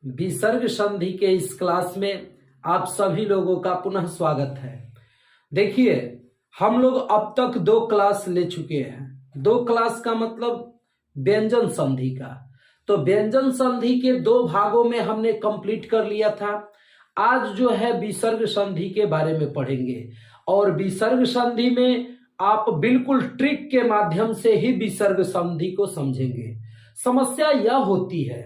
विसर्ग संधि के इस क्लास में आप सभी लोगों का पुनः स्वागत है। देखिए, हम लोग अब तक 2 क्लास ले चुके हैं। 2 क्लास का मतलब व्यंजन संधि का। तो व्यंजन संधि के 2 भागों में हमने कंप्लीट कर लिया था। आज जो है विसर्ग संधि के बारे में पढ़ेंगे और विसर्ग संधि में आप बिल्कुल ट्रिक के माध्यम से ही विसर्ग संधि को समझेंगे। समस्या यह होती है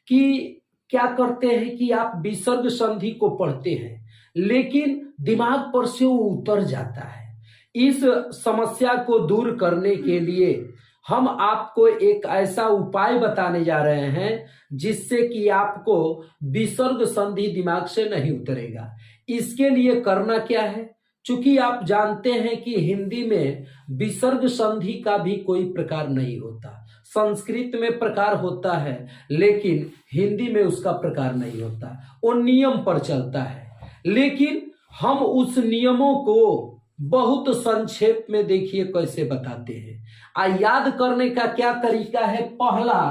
कि क्या करते हैं कि आप विसर्ग संधि को पढ़ते हैं लेकिन दिमाग पर से वो उतर जाता है। इस समस्या को दूर करने के लिए हम आपको एक ऐसा उपाय बताने जा रहे हैं जिससे कि आपको विसर्ग संधि दिमाग से नहीं उतरेगा। इसके लिए करना क्या है, चूंकि आप जानते हैं कि हिंदी में विसर्ग संधि का भी कोई प्रकार नहीं होता। संस्कृत में प्रकार होता है लेकिन हिंदी में उसका प्रकार नहीं होता, वो नियम पर चलता है। लेकिन हम उस नियमों को बहुत संक्षेप में देखिए कैसे बताते हैं। याद करने का क्या तरीका है, पहला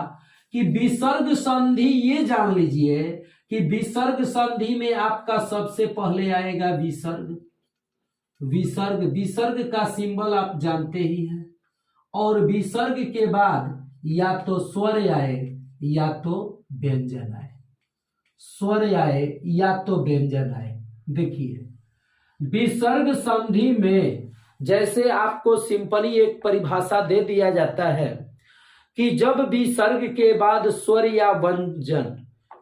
कि विसर्ग संधि, ये जान लीजिए कि विसर्ग संधि में आपका सबसे पहले आएगा विसर्ग। विसर्ग का सिंबल आप जानते ही हैं। और विसर्ग के बाद या तो स्वर आए या तो व्यंजन आए, स्वर आए या तो व्यंजन आए। देखिए, विसर्ग संधि में जैसे आपको सिंपली एक परिभाषा दे दिया जाता है कि जब विसर्ग के बाद स्वर या व्यंजन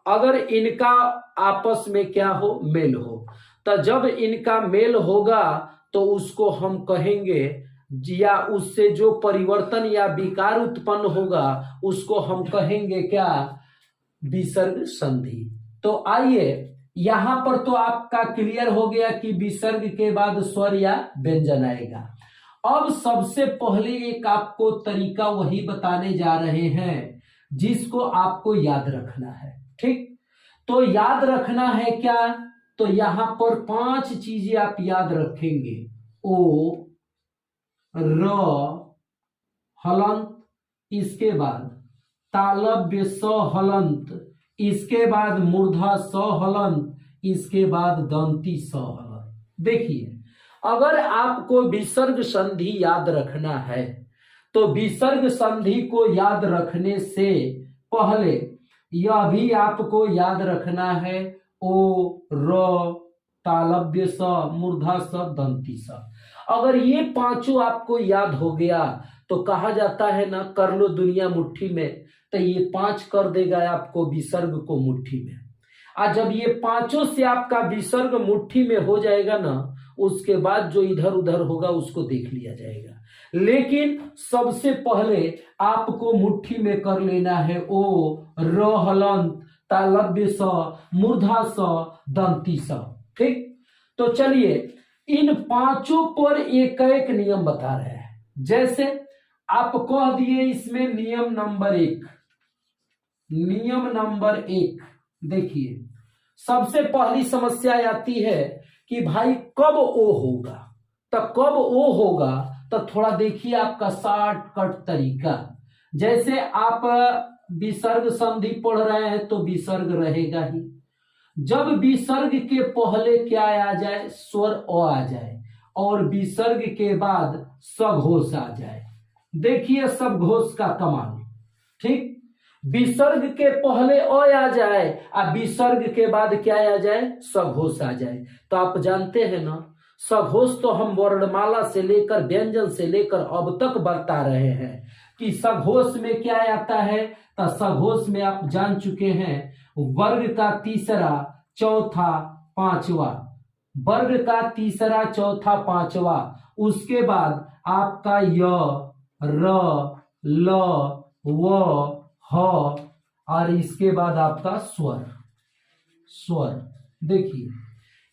अगर इनका आपस में क्या हो, मेल हो, तो जब इनका मेल होगा तो उसको हम कहेंगे, या उससे जो परिवर्तन या विकार उत्पन्न होगा उसको हम कहेंगे क्या, विसर्ग संधि। तो आइए, यहां पर तो आपका क्लियर हो गया कि विसर्ग के बाद स्वर या व्यंजन आएगा। अब सबसे पहले एक आपको तरीका वही बताने जा रहे हैं जिसको आपको याद रखना है। ठीक, तो याद रखना है क्या, तो यहां पर 5 चीजें आप याद रखेंगे। ओ, र हलंत, इसके बाद तालव्य स हलंत, इसके बाद मूर्धा स हलंत, इसके बाद दंती स हलंत। देखिए, अगर आपको विसर्ग संधि याद रखना है तो विसर्ग संधि को याद रखने से पहले यह भी आपको याद रखना है, ओ, र, तालव्य स, मूर्धा स, दंती स। अगर ये 5 आपको याद हो गया तो कहा जाता है ना, कर लो दुनिया मुट्ठी में, तो ये 5 कर देगा आपको विसर्ग को मुट्ठी में। आज जब ये 5 से आपका विसर्ग मुट्ठी में हो जाएगा ना, उसके बाद जो इधर उधर होगा उसको देख लिया जाएगा। लेकिन सबसे पहले आपको मुट्ठी में कर लेना है ओ, र हलंत, तालव्य स, मूर्धा स, दंती स। ठीक, तो चलिए इन 5 पर एक एक नियम बता रहे हैं। जैसे आप कह दिए इसमें नियम नंबर 1। नियम नंबर 1 देखिए, सबसे पहली समस्या आती है कि भाई कब ओ होगा, तो कब ओ होगा तो थोड़ा देखिए आपका शॉर्टकट तरीका। जैसे आप विसर्ग संधि पढ़ रहे हैं तो विसर्ग रहेगा ही। जब विसर्ग के पहले क्या आ जाए, स्वर अ आ जाए, और विसर्ग के बाद सघोष आ जाए। देखिए सघोष का कमाल। ठीक, विसर्ग के पहले अ आ जाए और विसर्ग के बाद क्या आ जाए, सघोष आ जाए। तो आप जानते हैं ना, सघोष तो हम वर्णमाला से लेकर व्यंजन से लेकर अब तक बता रहे हैं कि सघोष में क्या आता है। तो सघोष में आप जान चुके हैं, वर्ग का तीसरा, चौथा, पांचवा, वर्ग का तीसरा, चौथा, पांचवा, उसके बाद आपका य, र, ल, व, ह, और इसके बाद आपका स्वर। स्वर देखिए,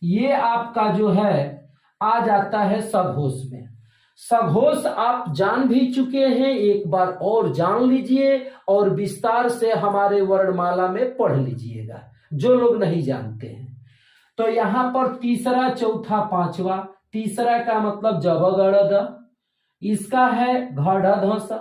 ये आपका जो है आ जाता है सघोष में। सघोष आप जान भी चुके हैं, एक बार और जान लीजिए और विस्तार से हमारे वर्णमाला में पढ़ लीजिएगा जो लोग नहीं जानते हैं। तो यहां पर तीसरा, चौथा, पांचवा, तीसरा का मतलब जब गढ़ द, इसका है घड़ ध स।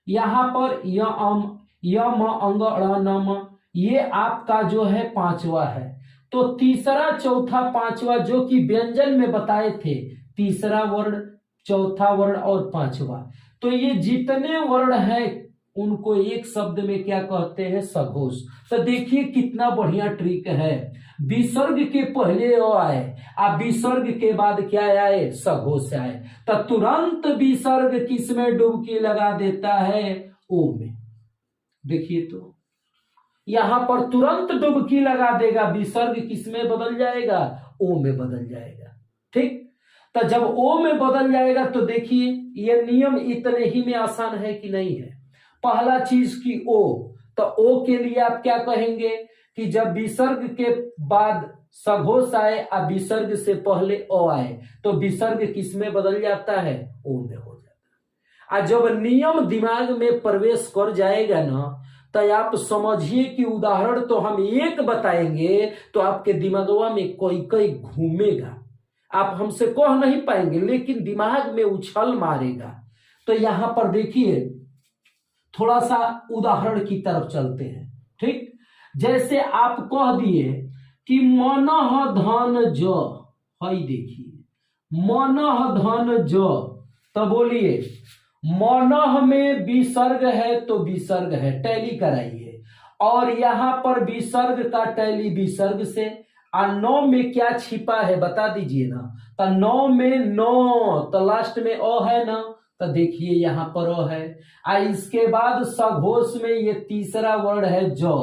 यहां पर यम, अंग अड़ नम, ये आपका जो है पांचवा है। तो तीसरा, चौथा, पांचवा जो कि व्यंजन में बताए थे, तीसरा वर्ण, चौथा वर्ण और पांचवा, तो ये जितने वर्ण हैं उनको एक शब्द में क्या कहते हैं? सघोष। तो देखिए कितना बढ़िया ट्रिक है। विसर्ग के पहले अ आए, अब विसर्ग के बाद क्या आए? सघोष आए, तो तुरंत विसर्ग किसमें डुबकी लगा देता है? ओ में। देखिए तो यहां पर तुरंत डुबकी लगा देगा, विसर्ग किसमें बदल जाएगा? ओ में बदल जाएगा। ठीक, तो जब ओ में बदल जाएगा तो देखिए ये नियम इतने ही में आसान है कि नहीं है? पहला चीज की ओ, तो ओ के लिए आप क्या कहेंगे कि जब विसर्ग के बाद सघोष आए और विसर्ग से पहले ओ आए तो विसर्ग किसमें बदल जाता है? ओ में हो जाता है। और जब नियम दिमाग में प्रवेश कर जाएगा ना, तो आप समझिए कि उदाहरण तो हम एक बताएंगे तो आपके दिमागवा में कोई कोई घूमेगा, आप हमसे कह नहीं पाएंगे लेकिन दिमाग में उछल मारेगा। तो यहां पर देखिए थोड़ा सा उदाहरण की तरफ चलते हैं। ठीक, जैसे आप कह दिए कि मनः धन ज, हई देखिए मनः धन ज, तो बोलिए मनः में विसर्ग है तो विसर्ग है, टैली कराइए, और यहां पर विसर्ग का टैली विसर्ग से, और नौ में क्या छिपा है बता दीजिए ना। तो नौ में नौ, तो लास्ट में अ है ना, तो देखिए यहां पर अ है। इसके बाद सघोष में ये तीसरा वर्ण है ज,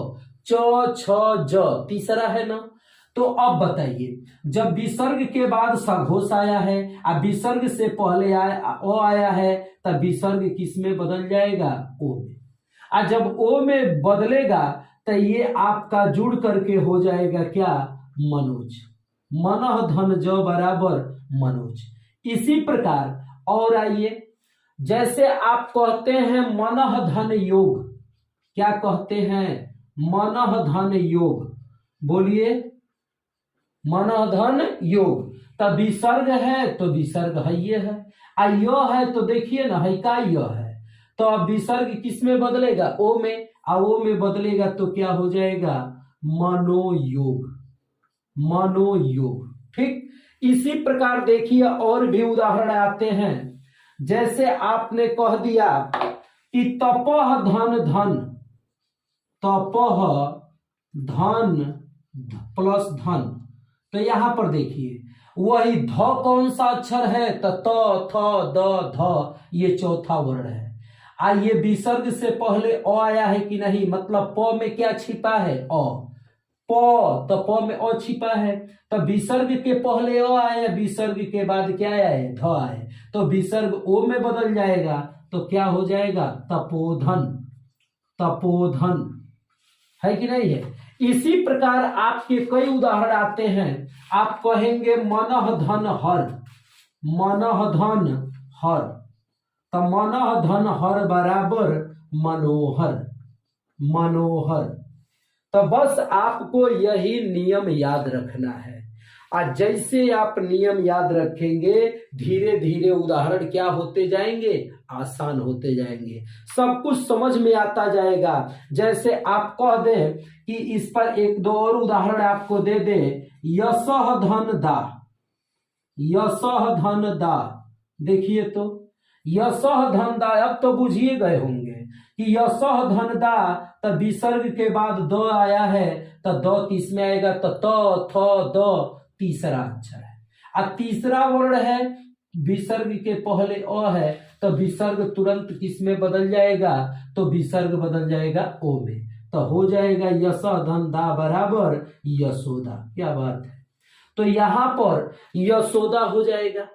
च छ ज, तीसरा है ना। तो अब बताइए जब विसर्ग के बाद सघोष आया है और विसर्ग से पहले ओ आया है, तब विसर्ग किस में बदल जाएगा? ओ में। और जब ओ में बदलेगा तो ये आपका जुड़ करके हो जाएगा क्या? मनोज। मनः धन ज बराबर मनोज। इसी प्रकार और आइए, जैसे आप कहते हैं मनः धन योग, क्या कहते हैं? मनः धन योग, बोलिए मनः धन योग। तब विसर्ग है तो विसर्ग है, ये है, य है तो देखिए ना है का य है, तो अब विसर्ग किस में बदलेगा? ओ में, ओ में बदलेगा तो क्या हो जाएगा? मनोयोग, मनोयोग। ठीक, इसी प्रकार देखिए और भी उदाहरण आते हैं। जैसे आपने कह दिया कि तपह धन धन, तपह धन प्लस धन, तो यहां पर देखिए वही ध कौन सा अक्षर है? तो त थ द ध, ये चौथा वर्ण है। ये विसर्ग से पहले अ आया है कि नहीं? मतलब प में क्या छिपा है? अ, प, तो प में अ छिपा है, तो विसर्ग के पहले अ आया, विसर्ग के बाद क्या आया है? ध आया, तो विसर्ग ओ में बदल जाएगा तो क्या हो जाएगा? तपोधन, तपोधन, है कि नहीं है? इसी प्रकार आपके कई उदाहरण आते हैं। आप कहेंगे मनः धन हर, मनः धन हर, तो मनः धन हर बराबर मनोहर, मनोहर। तो बस आपको यही नियम याद रखना है, और जैसे आप नियम याद रखेंगे धीरे धीरे उदाहरण क्या होते जाएंगे? आसान होते जाएंगे, सब कुछ समझ में आता जाएगा। जैसे आप कह दें कि इस पर एक दो और उदाहरण आपको दे दे, यशः धन दा, यशः धन दा, देखिए तो यशः धन दा, अब तो बुझिए गए होंगे कि यशः धन दा, तब विसर्ग के बाद द आया है, तो द किस में आएगा? तो त थ द, तीसरा अक्षर है, और तीसरा वर्ण है, विसर्ग के पहले अ है, तो विसर्ग तुरंत किस में बदल जाएगा? तो विसर्ग बदल जाएगा ओ में, तो हो जाएगा यशः धन दा बराबर यशोदा। क्या बात है, तो यहां पर यशोदा हो जाएगा।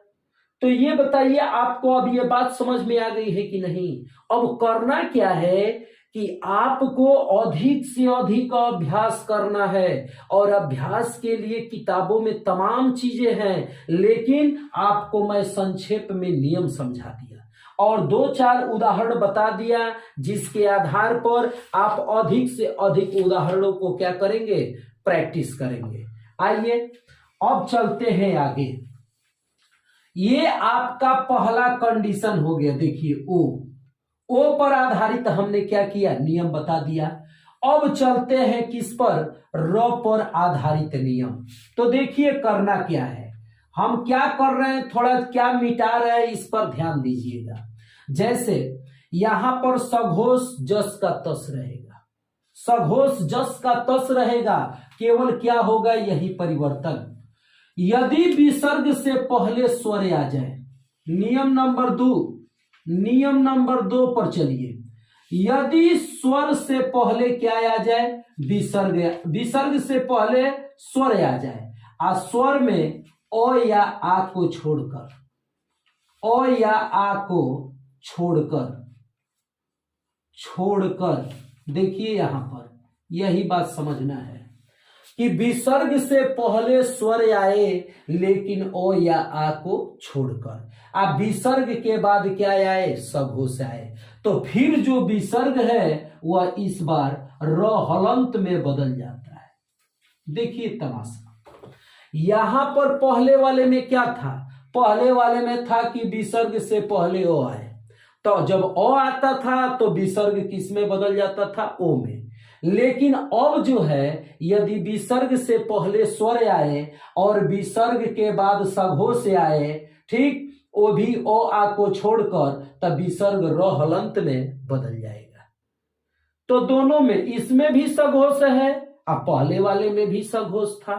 तो ये बताइए आपको अब ये बात समझ में आ गई है कि नहीं? अब करना क्या है कि आपको अधिक से अधिक अभ्यास करना है, और अभ्यास के लिए किताबों में तमाम चीजें हैं, लेकिन आपको मैं संक्षेप में नियम समझा दिया और दो चार उदाहरण बता दिया, जिसके आधार पर आप अधिक से अधिक उदाहरणों को क्या करेंगे? प्रैक्टिस करेंगे। आइए अब चलते हैं आगे। ये आपका पहला कंडीशन हो गया। देखिए ओ, ओ पर आधारित हमने क्या किया? नियम बता दिया। अब चलते हैं किस पर, र पर आधारित नियम। तो देखिए करना क्या है, हम क्या कर रहे हैं, थोड़ा क्या मिटा रहे हैं, इस पर ध्यान दीजिएगा। जैसे यहां पर सघोष जस का तस रहेगा, सघोष जस का तस रहेगा, केवल क्या होगा, यही परिवर्तन। यदि विसर्ग से पहले स्वर आ जाए, नियम नंबर दो पर चलिए। यदि स्वर से पहले क्या आ जाए, विसर्ग से पहले स्वर आ जाए, आ स्वर में ओ या आ को छोड़कर, ओ या आ को छोड़कर देखिए यहां पर यही बात समझना है कि विसर्ग से पहले स्वर आए लेकिन ओ या आ को छोड़कर, अब विसर्ग के बाद क्या आए, सघोष आए, तो फिर जो विसर्ग है वह इस बार र हलंत में बदल जाता है। देखिए तमाशा, यहां पर पहले वाले में क्या था, पहले वाले में था कि विसर्ग से पहले ओ आए, तो जब ओ आता था तो विसर्ग किस में बदल जाता था, ओ में। लेकिन अब जो है यदि विसर्ग से पहले स्वर आए और विसर्ग के बाद सघोष आए, ठीक, वो भी ओ आ को छोड़कर, तब विसर्ग र हलंत में बदल जाएगा। तो दोनों में, इसमें भी सघोष है और पहले वाले में भी सघोष था।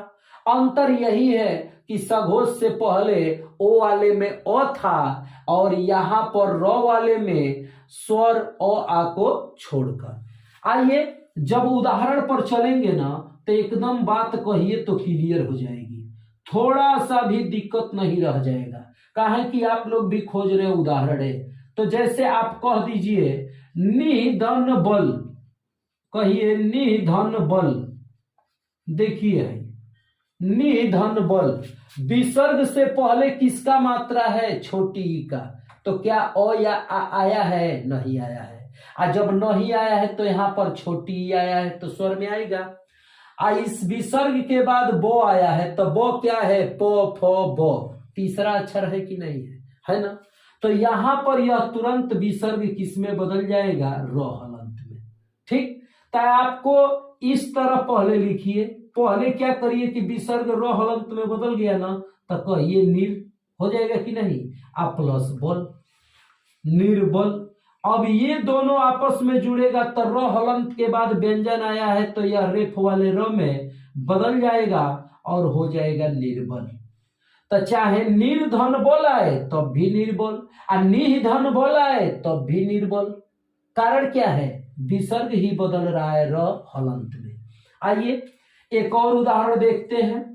अंतर यही है कि सघोष से पहले ओ वाले में ओ था और यहां पर र वाले में स्वर ओ आ को छोड़कर। आइए जब उदाहरण पर चलेंगे ना तो एकदम बात कहिए तो क्लियर हो जाएगी, थोड़ा सा भी दिक्कत नहीं रह जाएगा, काहे कि आप लोग भी खोज रहे उदाहरण है। तो जैसे आप कह दीजिए निधन बल, कहिए निधन बल, देखिए निधन बल, विसर्ग से पहले किसका मात्रा है, छोटी ई का, तो क्या ओ या आ आया है, नहीं आया है। और जब नहीं आया है तो यहां पर छोटी ई आया है तो स्वर में आएगा। इस विसर्ग के बाद बो आया है तो बो क्या है, पो फो बो, तीसरा अक्षर है कि नहीं है ना। तो यहां पर यह तुरंत विसर्ग किस में बदल जाएगा, र हलंत में। ठीक, तो आपको इस तरह पहले लिखिए, पहले क्या करिए कि विसर्ग र हलंत में बदल गया ना, तो कहिए निर हो जाएगा कि नहीं, आ प्लस बल, निर्बल। अब ये दोनों आपस में जुड़ेगा तो र हलंत के बाद व्यंजन आया है तो यह रेफ वाले र में बदल जाएगा और हो जाएगा निर्बल। तो चाहे निर्धन बोलाए तब भी निर्बल और निधन बोलाए तब भी निर्बल, कारण क्या है, विसर्ग ही बदल रहा है र हलंत में। आइए एक और उदाहरण देखते हैं।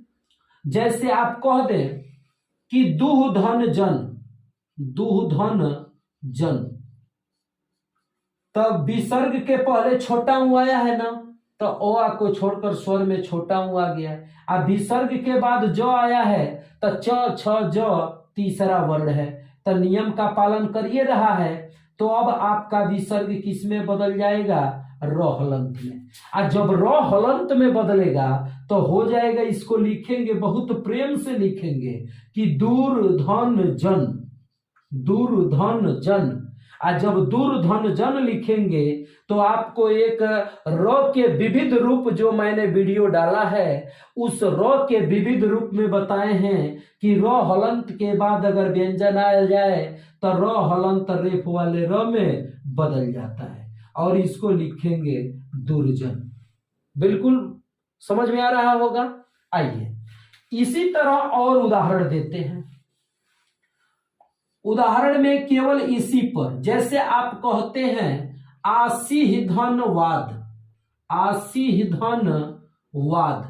जैसे आप कह दें कि दुहधन जन, दुहधन जन, तब विसर्ग के पहले छोटा ऊ आया है ना, तो ओ आ को छोड़कर स्वर में छोटा ऊ आ गया। अब विसर्ग के बाद जो आया है तो च छ ज तीसरा वर्ण है, तो नियम का पालन करिए रहा है, तो अब आपका विसर्ग किस में बदल जाएगा, र हलंत में। और जब र हलंत में बदलेगा तो हो जाएगा, इसको लिखेंगे बहुत प्रेम से लिखेंगे कि दूरधन जन, दूरधन जन। और जब दूरधन जन लिखेंगे तो आपको एक र के विविध रूप जो मैंने वीडियो डाला है उस र के विविध रूप में बताए हैं कि र हलंत के बाद अगर व्यंजन आ जाए तो र हलंत रेफ वाले र में बदल जाता है और इसको लिखेंगे दुर्जन। बिल्कुल समझ में आ रहा होगा। आइए इसी तरह और उदाहरण देते हैं। उदाहरण में केवल इसी पर, जैसे आप कहते हैं आसीधन वाद, आसीधन वाद।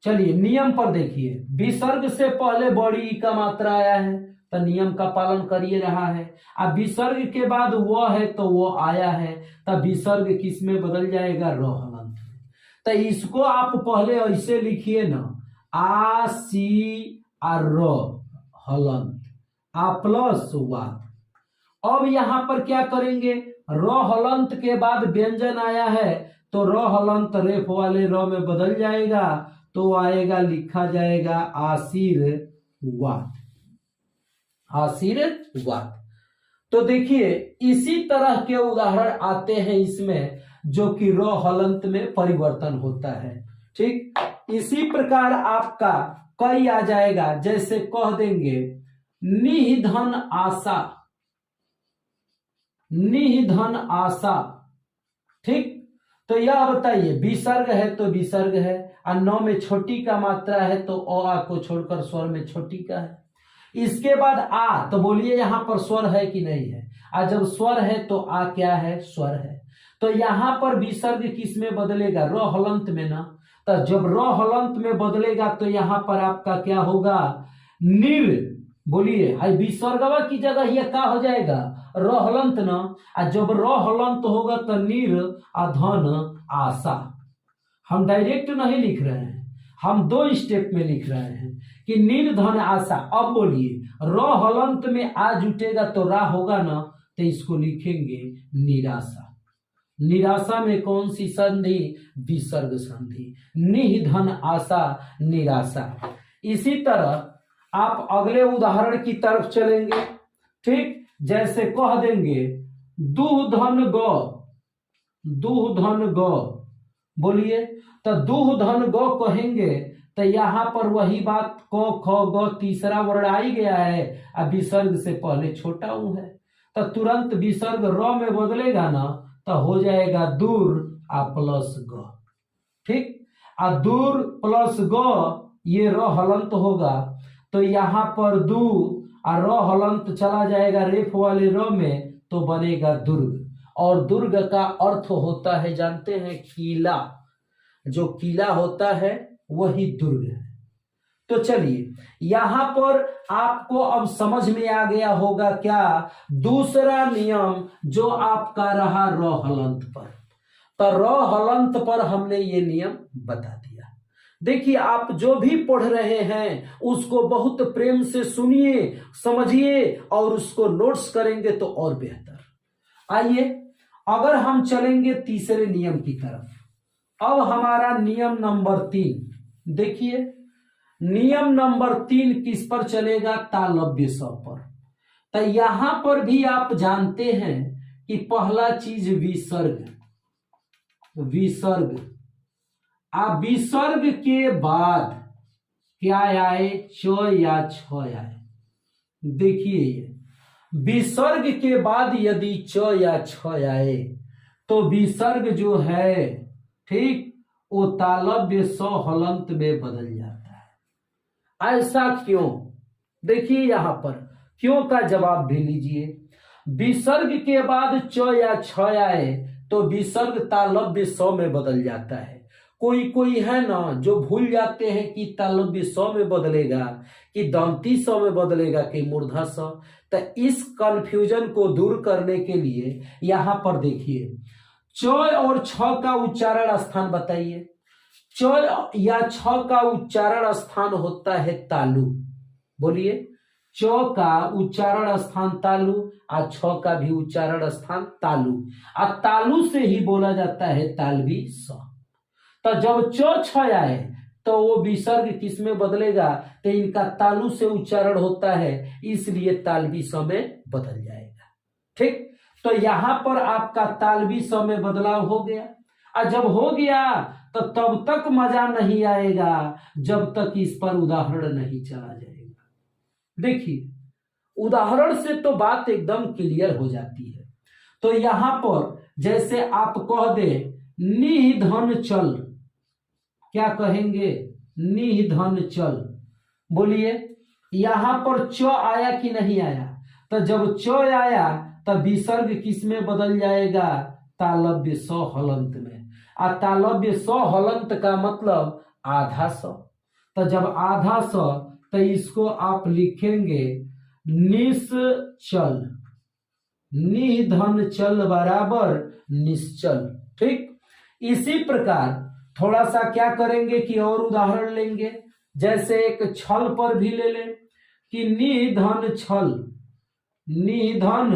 चलिए नियम पर देखिए, विसर्ग से पहले बड़ी ई का मात्रा आया है तो नियम का पालन करिए रहा है। अब विसर्ग के बाद वो है तो वो आया है, तब विसर्ग किस में बदल जाएगा, र हलंत में। तो इसको आप पहले ऐसे लिखिए ना, आ सी और र हलंत, आ प्लस वाद। अब यहां पर क्या करेंगे, र हलंत के बाद व्यंजन आया है तो र हलंत रेफ वाले र में बदल जाएगा, तो आएगा, लिखा जाएगा आशीर्वाद, आशीर्वाद। तो देखिए इसी तरह के उदाहरण आते हैं इसमें। जो कि र हलंत में परिवर्तन होता है। ठीक, इसी प्रकार आपका कई आ जाएगा, जैसे कह देंगे निधन आशा, निधन आशा। ठीक, तो यह बताइए विसर्ग है तो विसर्ग है, और नौ में छोटी का मात्रा है तो आ को छोड़कर स्वर में छोटी का है। इसके बाद आ, तो बोलिए यहां पर स्वर है कि नहीं है? और जब स्वर है तो आ क्या है? स्वर है। तो यहां पर विसर्ग किस में बदलेगा? र हलंत में ना। तो जब र हलंत में बदलेगा तो यहां पर आपका क्या होगा? निर। बोलिए, हाई विसर्गवा की जगह यह क्या हो जाएगा? र हलंत ना। और जब र हलंत होगा तो निर अधन आशा। हम डायरेक्ट नहीं लिख रहे हैं, हम दो स्टेप में लिख रहे हैं कि निर्धन आशा। अब बोलिए, र हलंत में आ जुटेगा तो रा होगा ना, तो इसको लिखेंगे निराशा। निराशा में कौन सी संधि? विसर्ग संधि। निधन आशा, निराशा। इसी तरह आप अगले उदाहरण की तरफ चलेंगे। ठीक, जैसे कह देंगे दुधन गौ, दुधन गौ। बोलिए, तो दुधन गौ कहेंगे तो यहां पर वही बात क ख ग तीसरा वर्ण आ ही गया है, अब विसर्ग से पहले छोटा ऊ है, तो तुरंत विसर्ग र में बदलेगा ना, तो हो जाएगा दूर आ प्लस ग। ठीक, आ दूर प्लस ग, ये र हलंत होगा, तो यहां पर दू और र हलंत चला जाएगा रेफ वाले र में, तो बनेगा दुर्ग। और दुर्ग का अर्थ होता है, जानते हैं, किला। जो किला होता है वही दुर्ग है। तो चलिए, यहां पर आपको अब समझ में आ गया होगा क्या? दूसरा नियम जो आपका रहा र हलंत पर। तो र हलंत पर हमने ये नियम बता दिया। देखिए, आप जो भी पढ़ रहे हैं उसको बहुत प्रेम से सुनिए, समझिए और उसको नोट्स करेंगे तो और बेहतर। आइए, अगर हम चलेंगे तीसरे नियम की तरफ। अब हमारा नियम नंबर 3, देखिए नियम नंबर 3 किस पर चलेगा? तालव्य स पर। तो यहां पर भी आप जानते हैं कि पहला चीज विसर्ग, विसर्ग। आप विसर्ग के बाद क्या आए? च या छ आए। देखिए, ये विसर्ग के बाद यदि च या छ आए तो विसर्ग जो है, ठीक, वो तालव्य स हलंत में बदल जाता है। ऐसा क्यों? देखिए यहां पर क्यों का जवाब भी लीजिए। विसर्ग के बाद च या छ आए तो विसर्ग तालव्य स में बदल जाता है। कोई है ना जो भूल जाते हैं कि तालव्य स में बदलेगा, कि दंती स में बदलेगा, कि मूर्धा स। तो इस कंफ्यूजन को दूर करने के लिए यहां पर देखिए, च और छ का उच्चारण स्थान बताइए। च या छ का उच्चारण स्थान होता है तालु। बोलिए, च का उच्चारण स्थान तालु और छ का भी उच्चारण स्थान तालु, और तालु से ही बोला जाता है तालवी स। तो जब च छ आए तो वो विसर्ग किस में बदलेगा? तो इनका तालु से उच्चारण होता है, इसलिए तालवी स में बदल जाएगा। ठीक, तो यहां पर आपका तालवी स में बदलाव हो गया। और जब हो गया तो तब तक मजा नहीं आएगा जब तक इस पर उदाहरण नहीं चला जाएगा। देखिए, उदाहरण से तो बात एकदम क्लियर हो जाती है। तो यहां पर जैसे आप कह दे निधन चल, क्या कहेंगे? निधन चल। बोलिए, यहां पर च आया कि नहीं आया? तो जब च आया तब विसर्ग किस में बदल जाएगा? तालव्य स हलंत में। और तालव्य स हलंत का मतलब आधा स। तो जब आधा स, तो इसको आप लिखेंगे निश्चल। निधन चल बराबर निश्चल। ठीक, इसी प्रकार थोड़ा सा क्या करेंगे कि और उदाहरण लेंगे। जैसे एक छल पर भी ले लें कि निधन छल, निधन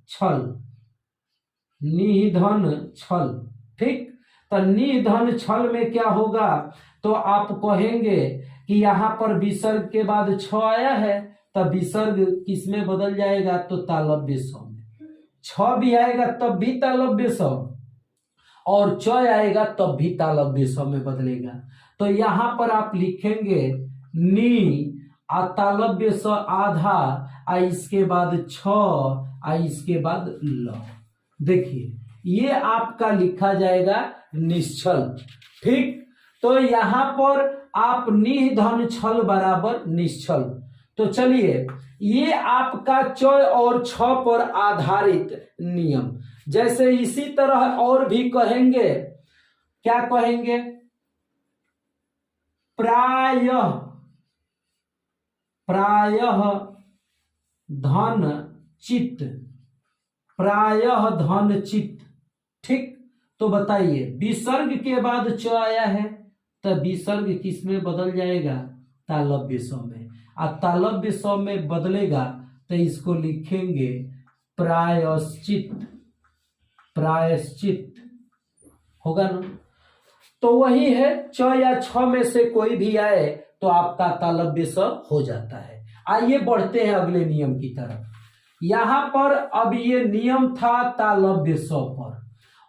छल, निधन छल। ठीक, तो निधन छल में क्या होगा? तो आप कहेंगे कि यहां पर विसर्ग के बाद छ आया है, तब विसर्ग किस में बदल जाएगा? तो तालव्य स में। छ भी आएगा तब भी तालव्य स, और च आएगा तब भी तालव्य स में बदलेगा। तो यहाँ पर आप लिखेंगे नी आ तालव्य स आधा आ इसके बाद छ आ इसके बाद ल। देखिए ये आपका लिखा जाएगा निश्चल। ठीक, तो यहाँ पर आप निह धन छल बराबर निश्चल। तो चलिए ये आपका च और छ पर आधारित नियम। जैसे इसी तरह और भी कहेंगे, क्या कहेंगे, प्रायः प्रायः धन चित्त, प्रायः धन चित्त। ठीक, तो बताइए विसर्ग के बाद च आया है तब विसर्ग किस में बदल जाएगा, तालव्य स में। आ तालव्य स में बदलेगा तो इसको लिखेंगे प्रायश्चित, प्रायश्चित होगा ना। तो वही है, च या छ में से कोई भी आए तो आपका तालव्य स हो जाता है। आइए बढ़ते हैं अगले नियम की तरफ। यहां पर अब ये नियम था तालव्य स पर।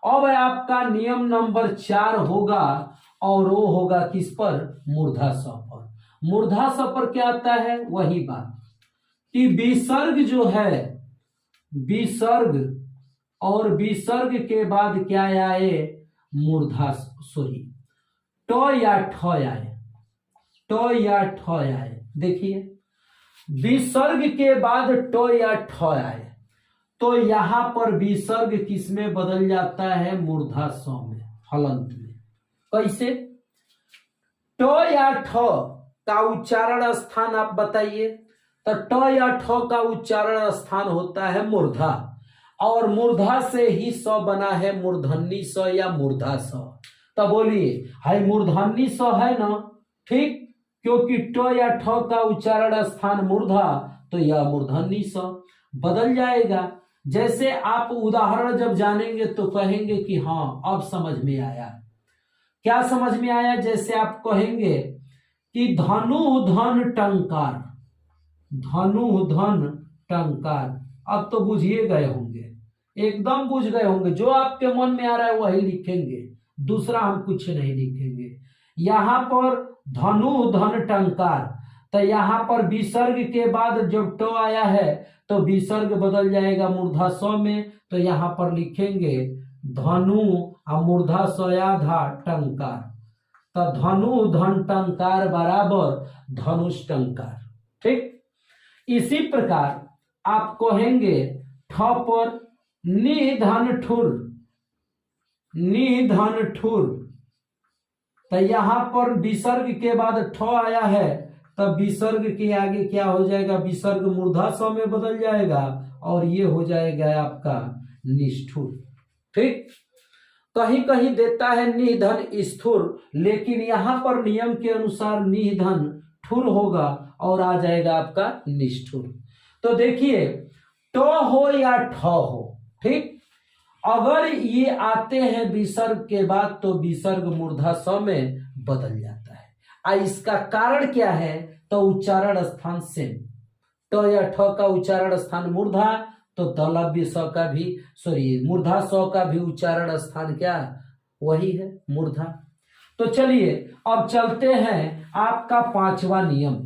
अब आपका नियम नंबर 4 होगा और वो होगा किस पर, मूर्धा स पर। मूर्धा स पर क्या आता है, वही बात कि विसर्ग जो है, विसर्ग और विसर्ग के बाद क्या आए, मूर्धा, सॉरी ट या ठ आए, ट या ठ आए। देखिए विसर्ग के बाद ट या ठ आए तो यहां पर विसर्ग किस में बदल जाता है, मूर्धा स में, हलंत में। कैसे, ट या ठ का उच्चारण स्थान आप बताइए। तो ट या ठ का उच्चारण स्थान होता है मूर्धा, और मूर्धा से ही स बना है, मूर्धन्य स या मूर्धा स। तो बोलिए हाय मूर्धन्य स है ना, ठीक, क्योंकि ट या ठ का उच्चारण स्थान मूर्धा, तो यह मूर्धन्य स बदल जाएगा। जैसे आप उदाहरण जब जानेंगे तो कहेंगे कि हाँ अब समझ में आया। क्या समझ में आया, जैसे आप कहेंगे कि धनु धन टंकार, धनु धन टंकार। अब तो बुझिए गए होंगे, एकदम बुझ गए होंगे। जो आपके मन में आ रहा है वही लिखेंगे, दूसरा हम कुछ नहीं लिखेंगे। यहां पर धनु धन टंकार, तो यहां पर विसर्ग के बाद जब ट आया है तो विसर्ग बदल जाएगा मूर्धा स में। तो यहां पर लिखेंगे धनु और मूर्धा स आधा टंकार। तो धनु धन टंकार बराबर धनुष टंकार। ठीक, इसी प्रकार आप कहेंगे ठ पर निधन ठुर, निधन ठुर। तो यहां पर विसर्ग के बाद ठ आया है तब विसर्ग के आगे क्या हो जाएगा, विसर्ग मूर्धा स में बदल जाएगा और ये हो जाएगा आपका निष्ठुर। ठीक, कहीं कहीं देता है निधन स्थुर, लेकिन यहां पर नियम के अनुसार निधन ठुर होगा और आ जाएगा आपका निष्ठुर। तो देखिए ट हो या ठ हो, ठीक, अगर ये आते हैं विसर्ग के बाद तो विसर्ग मूर्धा स में बदल जाता है। इसका कारण क्या है, तो उच्चारण स्थान सेम। ट या ठ का उच्चारण स्थान मूर्धा, तो तालव्य स का भी, सॉरी मूर्धा स का भी उच्चारण स्थान क्या, वही है मूर्धा। तो चलिए अब चलते हैं आपका 5वां नियम।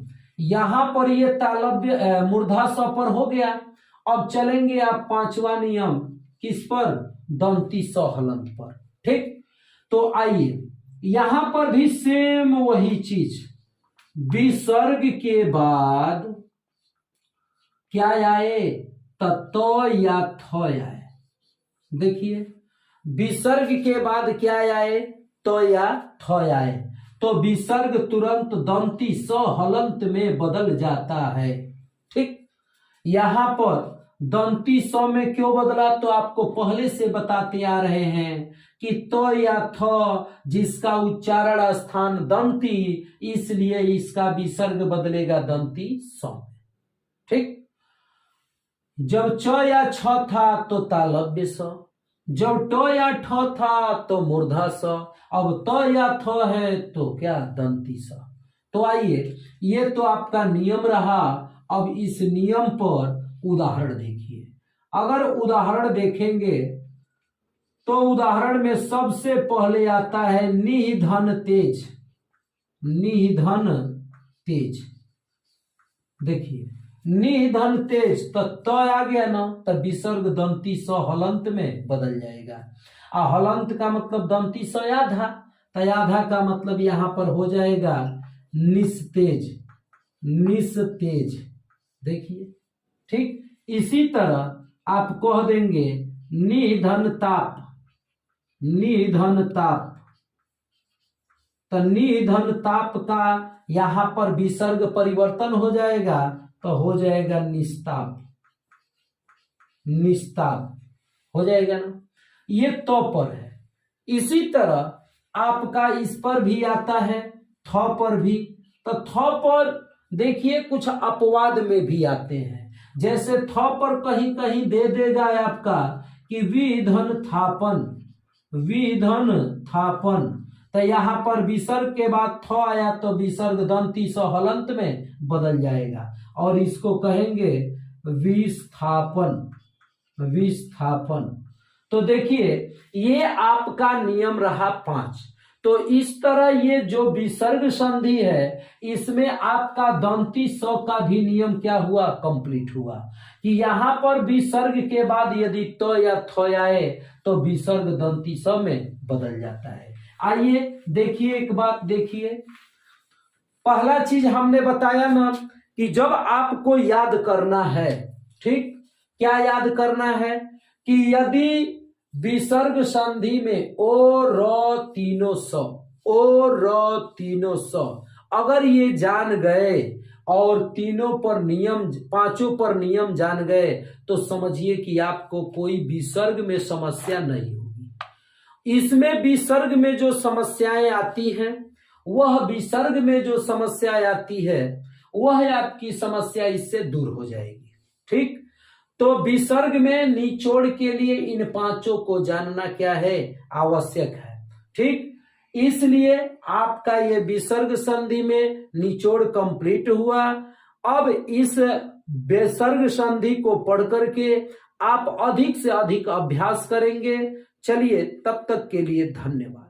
यहां पर ये तालव्य मूर्धा स पर हो गया। अब चलेंगे आप 5वां नियम किस पर, दंती स हलंत पर। ठीक, तो आइए यहां पर भी सेम वही चीज, विसर्ग के बाद क्या आए, त या थ आए। देखिए विसर्ग के बाद क्या आए, तो या थ आए तो विसर्ग तुरंत दंती स हलंत में बदल जाता है। ठीक, यहां पर दंती स में क्यों बदला, तो आपको पहले से बताते आ रहे हैं कि तो या थ जिसका उच्चारण स्थान दंती, इसलिए इसका विसर्ग बदलेगा दंती स में। ठीक, जब च या छ था तो तालव्य स, जब ट या ठ था तो मूर्धा स, अब त या थ है तो क्या, दंती स। तो आइए ये तो आपका नियम रहा। अब इस नियम पर उदाहरण देखिए। अगर उदाहरण देखेंगे तो उदाहरण में सबसे पहले आता है निधन तेज। निधन तेज, देखिए निधन तेज तो त आ गया ना, तो विसर्ग दंती स हलंत में बदल जाएगा। हलंत का मतलब दंती स आधा, तो आधा का मतलब यहां पर हो जाएगा निस्तेज। निस्तेज, देखिए ठीक। इसी तरह आप कह देंगे निधन ताप। निधन ताप, तो निधन ताप का यहां पर विसर्ग परिवर्तन हो जाएगा, तो हो जाएगा निस्ताप। निस्ताप हो जाएगा ना, ये तो पर है। इसी तरह आपका इस पर भी आता है थ पर भी, तो थ पर देखिए कुछ अपवाद में भी आते हैं। जैसे थ पर कहीं कहीं दे देगा आपका कि विधन थापन। विधन थापन, तो यहां पर विसर्ग के बाद थ आया तो विसर्ग दंती स हलंत में बदल जाएगा और इसको कहेंगे विस्थापन। विस्थापन, तो देखिए ये आपका नियम रहा 5। तो इस तरह ये जो विसर्ग संधि है इसमें आपका दंती स का भी नियम क्या हुआ, कंप्लीट हुआ कि यहां पर विसर्ग के बाद यदि त या थ आए तो विसर्ग दंती स में बदल जाता है। आइए देखिए एक बात, देखिए पहला चीज हमने बताया ना कि जब आपको याद करना है, ठीक, क्या याद करना है कि यदि विसर्ग संधि में ओ र तीनों स, ओ र तीनों स अगर ये जान गए और तीनों पर नियम, पांचों पर नियम जान गए तो समझिए कि आपको कोई विसर्ग में समस्या नहीं होगी। इसमें विसर्ग में जो समस्याएं आती हैं, वह विसर्ग में जो समस्या आती है वह आपकी समस्या इससे दूर हो जाएगी। ठीक, तो विसर्ग में निचोड़ के लिए इन पांचों को जानना क्या है, आवश्यक है। ठीक, इसलिए आपका ये विसर्ग संधि में निचोड़ कंप्लीट हुआ। अब इस विसर्ग संधि को पढ़ करके आप अधिक से अधिक अभ्यास करेंगे। चलिए, तब तक के लिए धन्यवाद।